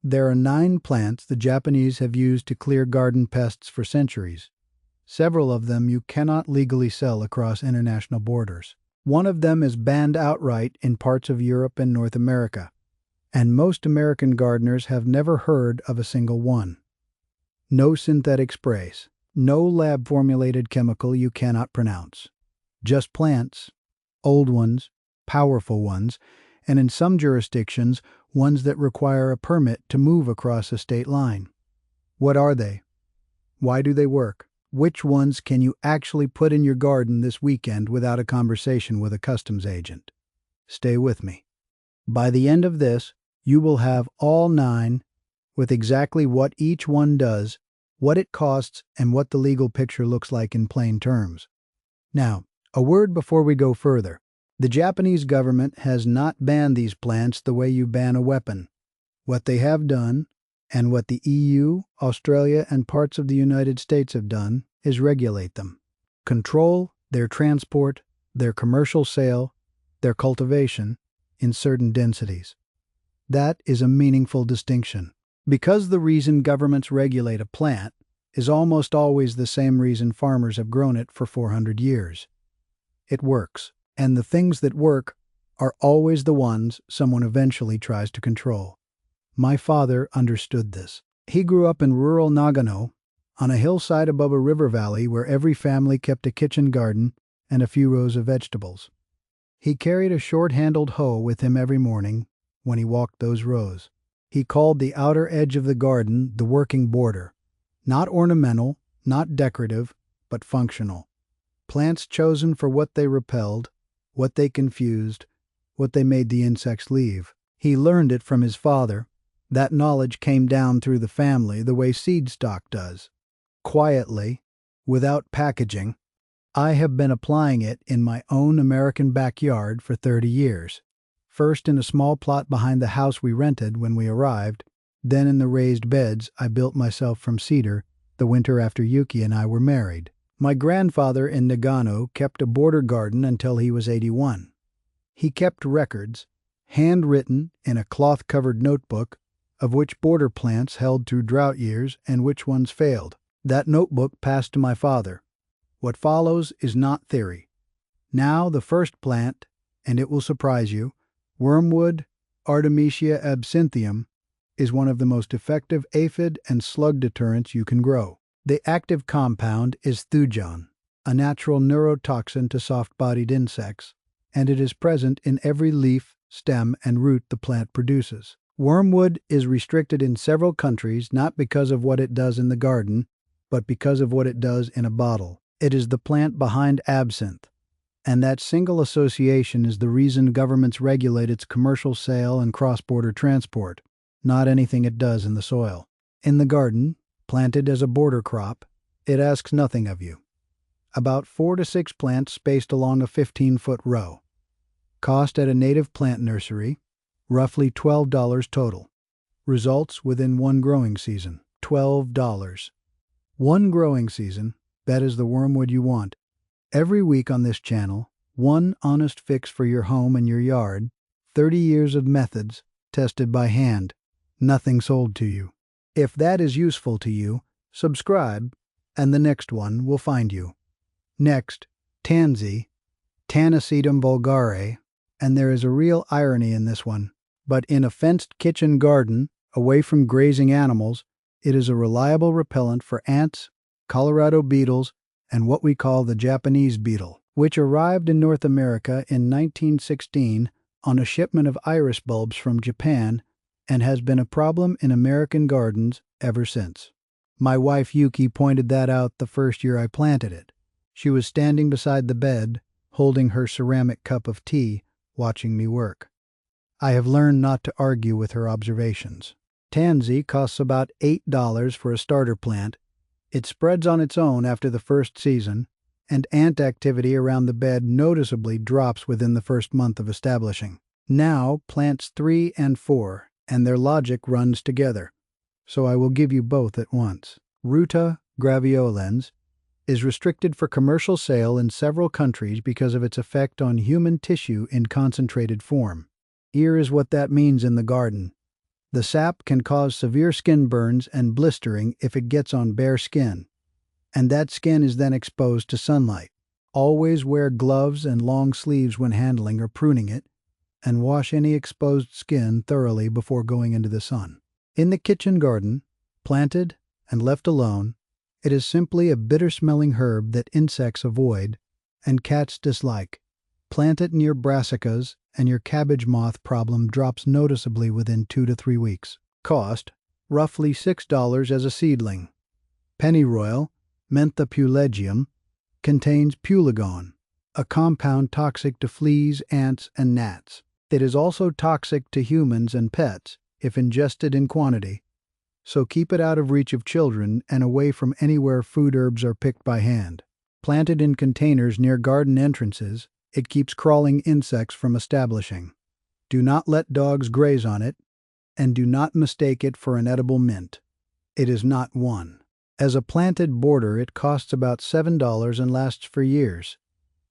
There are 9 plants the Japanese have used to clear garden pests for centuries. Several of them you cannot legally sell across international borders. One of them is banned outright in parts of Europe and North America, and most American gardeners have never heard of a single one. No synthetic sprays, no lab-formulated chemical you cannot pronounce. Just plants, old ones, powerful ones, and in some jurisdictions, ones that require a permit to move across a state line. What are they? Why do they work? Which ones can you actually put in your garden this weekend without a conversation with a customs agent? Stay with me. By the end of this, you will have all 9 with exactly what each one does, what it costs, and what the legal picture looks like in plain terms. Now, a word before we go further. The Japanese government has not banned these plants the way you ban a weapon. What they have done, and what the EU, Australia, and parts of the United States have done, is regulate them. Control their transport, their commercial sale, their cultivation in certain densities. That is a meaningful distinction, because the reason governments regulate a plant is almost always the same reason farmers have grown it for 400 years. It works, and the things that work are always the ones someone eventually tries to control. My father understood this. He grew up in rural Nagano, on a hillside above a river valley where every family kept a kitchen garden and a few rows of vegetables. He carried a short-handled hoe with him every morning when he walked those rows. He called the outer edge of the garden the working border. Not ornamental, not decorative, but functional. Plants chosen for what they repelled, what they confused, what they made the insects leave. He learned it from his father. That knowledge came down through the family the way seed stock does. Quietly, without packaging, I have been applying it in my own American backyard for 30 years. First in a small plot behind the house we rented when we arrived, then in the raised beds I built myself from cedar the winter after Yuki and I were married. My grandfather in Nagano kept a border garden until he was 81. He kept records, handwritten in a cloth-covered notebook, of which border plants held through drought years and which ones failed. That notebook passed to my father. What follows is not theory. Now the first plant, and it will surprise you, Wormwood, Artemisia absinthium, is one of the most effective aphid and slug deterrents you can grow. The active compound is thujon, a natural neurotoxin to soft-bodied insects, and it is present in every leaf, stem, and root the plant produces. Wormwood is restricted in several countries not because of what it does in the garden, but because of what it does in a bottle. It is the plant behind absinthe, and that single association is the reason governments regulate its commercial sale and cross-border transport, not anything it does in the soil. In the garden, planted as a border crop, it asks nothing of you. About 4 to 6 plants spaced along a 15-foot row. Cost at a native plant nursery, roughly $12 total. Results within 1 growing season, $12. 1 growing season, that is the wormwood you want. Every week on this channel, 1 honest fix for your home and your yard, 30 years of methods, tested by hand, nothing sold to you. If that is useful to you, subscribe, and the next one will find you. Next, Tansy, Tanacetum vulgare, and there is a real irony in this one, but in a fenced kitchen garden, away from grazing animals, it is a reliable repellent for ants, Colorado beetles, and what we call the Japanese beetle, which arrived in North America in 1916 on a shipment of iris bulbs from Japan and has been a problem in American gardens ever since. My wife Yuki pointed that out the first year I planted it. She was standing beside the bed, holding her ceramic cup of tea, watching me work. I have learned not to argue with her observations. Tansy costs about $8 for a starter plant. It spreads on its own after the first season, and ant activity around the bed noticeably drops within the first month of establishing. Now plants 3 and 4, and their logic runs together, so I will give you both at once. Ruta graveolens is restricted for commercial sale in several countries because of its effect on human tissue in concentrated form. Here is what that means in the garden. The sap can cause severe skin burns and blistering if it gets on bare skin, and that skin is then exposed to sunlight. Always wear gloves and long sleeves when handling or pruning it, and wash any exposed skin thoroughly before going into the sun. In the kitchen garden, planted and left alone, it is simply a bitter-smelling herb that insects avoid and cats dislike. Plant it near brassicas and your cabbage moth problem drops noticeably within 2 to 3 weeks. Cost, roughly $6 as a seedling. Pennyroyal, Mentha pulegium, contains pulegon, a compound toxic to fleas, ants, and gnats. It is also toxic to humans and pets if ingested in quantity, so keep it out of reach of children and away from anywhere food herbs are picked by hand. Planted in containers near garden entrances, it keeps crawling insects from establishing. Do not let dogs graze on it, and do not mistake it for an edible mint. It is not one. As a planted border, it costs about $7 and lasts for years,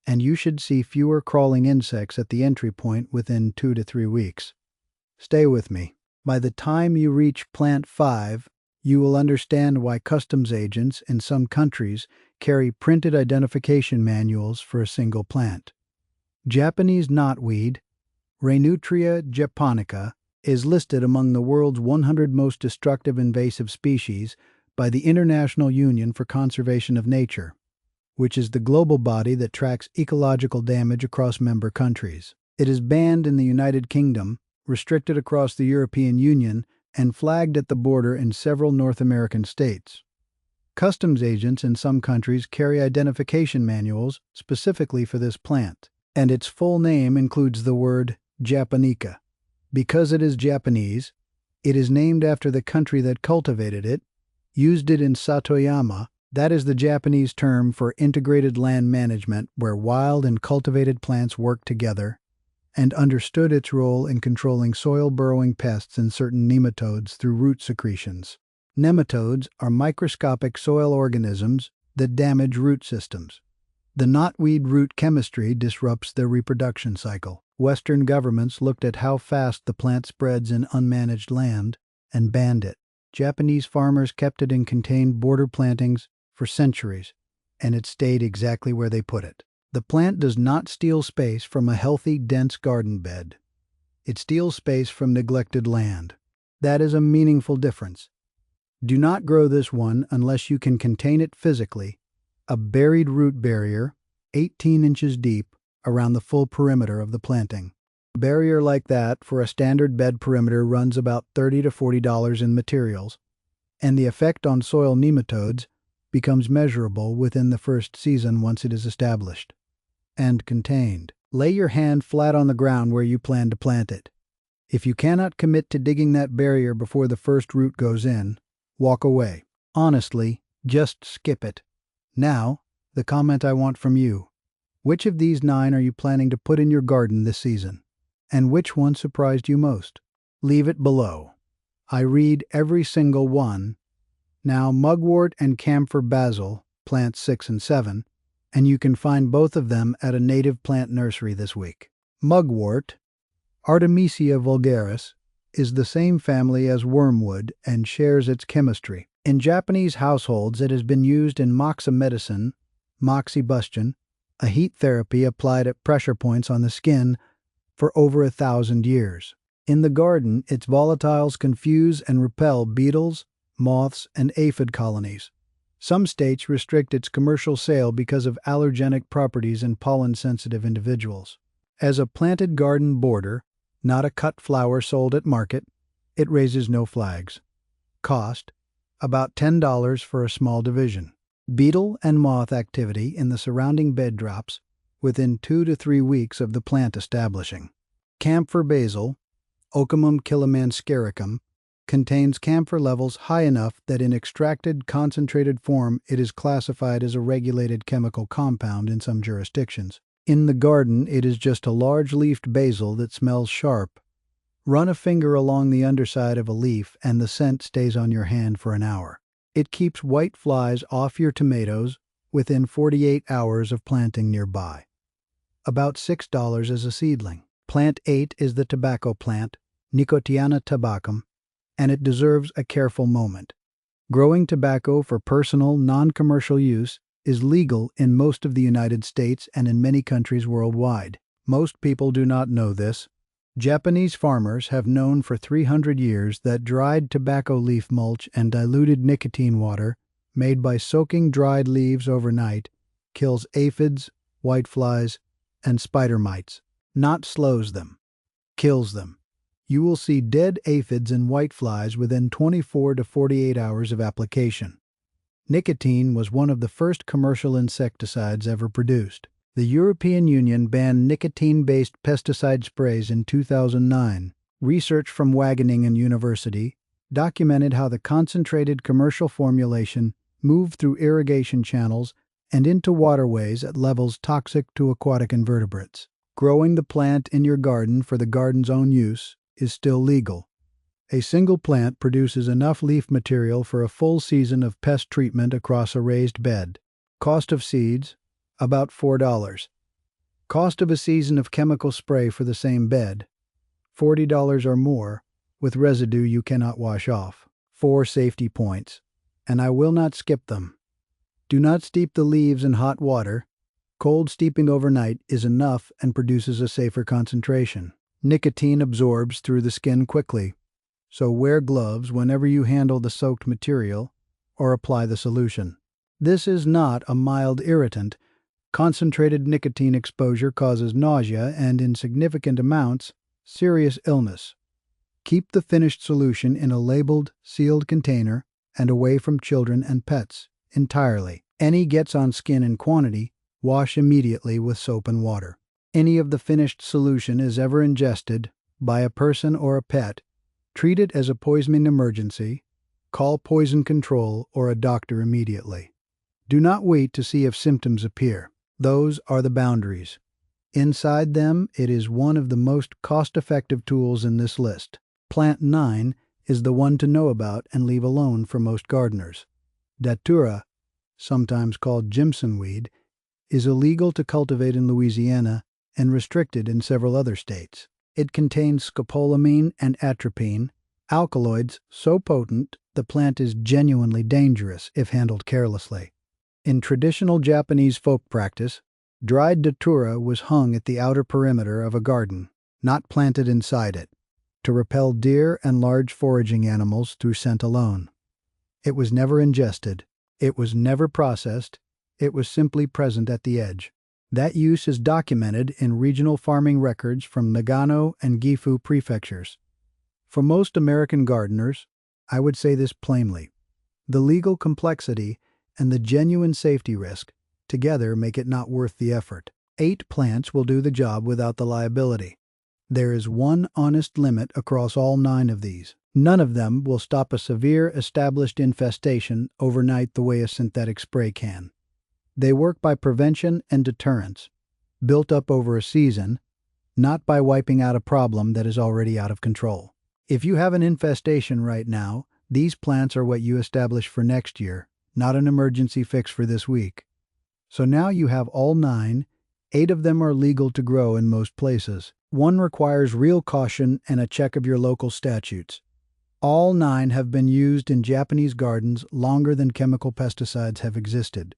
and you should see fewer crawling insects at the entry point within 2 to 3 weeks. Stay with me. By the time you reach plant 5, you will understand why customs agents in some countries carry printed identification manuals for a single plant. Japanese knotweed, Reinutria japonica, is listed among the world's 100 most destructive invasive species by the International Union for Conservation of Nature, which is the global body that tracks ecological damage across member countries. It is banned in the United Kingdom, restricted across the European Union, and flagged at the border in several North American states. Customs agents in some countries carry identification manuals specifically for this plant, and its full name includes the word Japonica. Because it is Japanese, it is named after the country that cultivated it, used it in Satoyama, that is the Japanese term for integrated land management where wild and cultivated plants work together, and understood its role in controlling soil-burrowing pests and certain nematodes through root secretions. Nematodes are microscopic soil organisms that damage root systems. The knotweed root chemistry disrupts their reproduction cycle. Western governments looked at how fast the plant spreads in unmanaged land and banned it. Japanese farmers kept it in contained border plantings for centuries, and it stayed exactly where they put it. The plant does not steal space from a healthy, dense garden bed. It steals space from neglected land. That is a meaningful difference. Do not grow this one unless you can contain it physically, a buried root barrier, 18 inches deep, around the full perimeter of the planting. A barrier like that for a standard bed perimeter runs about $30 to $40 in materials, and the effect on soil nematodes becomes measurable within the first season once it is established and contained. Lay your hand flat on the ground where you plan to plant it. If you cannot commit to digging that barrier before the first root goes in, walk away. Honestly, just skip it. Now, the comment I want from you. Which of these 9 are you planning to put in your garden this season? And which one surprised you most? Leave it below. I read every single one. Now, Mugwort and Camphor Basil, plants 6 and 7, and you can find both of them at a native plant nursery this week. Mugwort, Artemisia vulgaris, is the same family as wormwood and shares its chemistry. In Japanese households, it has been used in moxa medicine, moxibustion, a heat therapy applied at pressure points on the skin, for over 1,000 years. In the garden, its volatiles confuse and repel beetles, moths, and aphid colonies. Some states restrict its commercial sale because of allergenic properties in pollen-sensitive individuals. As a planted garden border, not a cut flower sold at market, it raises no flags. Cost, about $10 for a small division. Beetle and moth activity in the surrounding bed drops within 2 to 3 weeks of the plant establishing. Camphor basil, Ocimum kilamanscaricum, contains camphor levels high enough that in extracted concentrated form it is classified as a regulated chemical compound in some jurisdictions. In the garden, it is just a large-leafed basil that smells sharp. Run a finger along the underside of a leaf and the scent stays on your hand for an hour. It keeps whiteflies off your tomatoes within 48 hours of planting nearby. About $6 as a seedling. Plant 8 is the tobacco plant, Nicotiana tabacum, and it deserves a careful moment. Growing tobacco for personal, non-commercial use is legal in most of the United States and in many countries worldwide. Most people do not know this. Japanese farmers have known for 300 years that dried tobacco leaf mulch and diluted nicotine water, made by soaking dried leaves overnight, kills aphids, whiteflies, and spider mites. Not slows them, kills them. You will see dead aphids and whiteflies within 24 to 48 hours of application. Nicotine was one of the first commercial insecticides ever produced. The European Union banned nicotine-based pesticide sprays in 2009. Research from Wageningen University documented how the concentrated commercial formulation moved through irrigation channels and into waterways at levels toxic to aquatic invertebrates. Growing the plant in your garden for the garden's own use is still legal. A single plant produces enough leaf material for a full season of pest treatment across a raised bed. Cost of seeds, about $4. Cost of a season of chemical spray for the same bed, $40 or more, with residue you cannot wash off. 4 safety points, and I will not skip them. Do not steep the leaves in hot water. Cold steeping overnight is enough and produces a safer concentration. Nicotine absorbs through the skin quickly, so wear gloves whenever you handle the soaked material or apply the solution. This is not a mild irritant. Concentrated nicotine exposure causes nausea and, in significant amounts, serious illness. Keep the finished solution in a labeled, sealed container and away from children and pets entirely. Any gets on skin in quantity, wash immediately with soap and water. Any of the finished solution is ever ingested by a person or a pet, treat it as a poisoning emergency, call poison control or a doctor immediately. Do not wait to see if symptoms appear. Those are the boundaries. Inside them, it is one of the most cost-effective tools in this list. Plant 9 is the one to know about and leave alone for most gardeners. Datura, sometimes called Jimson weed, is illegal to cultivate in Louisiana and restricted in several other states. It contains scopolamine and atropine, alkaloids so potent the plant is genuinely dangerous if handled carelessly. In traditional Japanese folk practice, dried Datura was hung at the outer perimeter of a garden, not planted inside it, to repel deer and large foraging animals through scent alone. It was never ingested. It was never processed. It was simply present at the edge. That use is documented in regional farming records from Nagano and Gifu prefectures. For most American gardeners, I would say this plainly. The legal complexity and the genuine safety risk together make it not worth the effort. 8 plants will do the job without the liability. There is one honest limit across all 9 of these. None of them will stop a severe established infestation overnight the way a synthetic spray can. They work by prevention and deterrence, built up over a season, not by wiping out a problem that is already out of control. If you have an infestation right now, these plants are what you establish for next year, not an emergency fix for this week. So now you have all 9, 8 of them are legal to grow in most places. 1 requires real caution and a check of your local statutes. All 9 have been used in Japanese gardens longer than chemical pesticides have existed.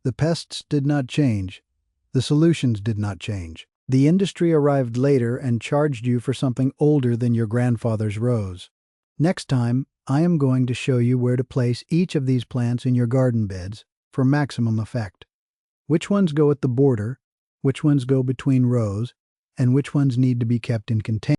The pests did not change. The solutions did not change. The industry arrived later and charged you for something older than your grandfather's rose. Next time, I am going to show you where to place each of these plants in your garden beds for maximum effect. Which ones go at the border, which ones go between rows, and which ones need to be kept in containers.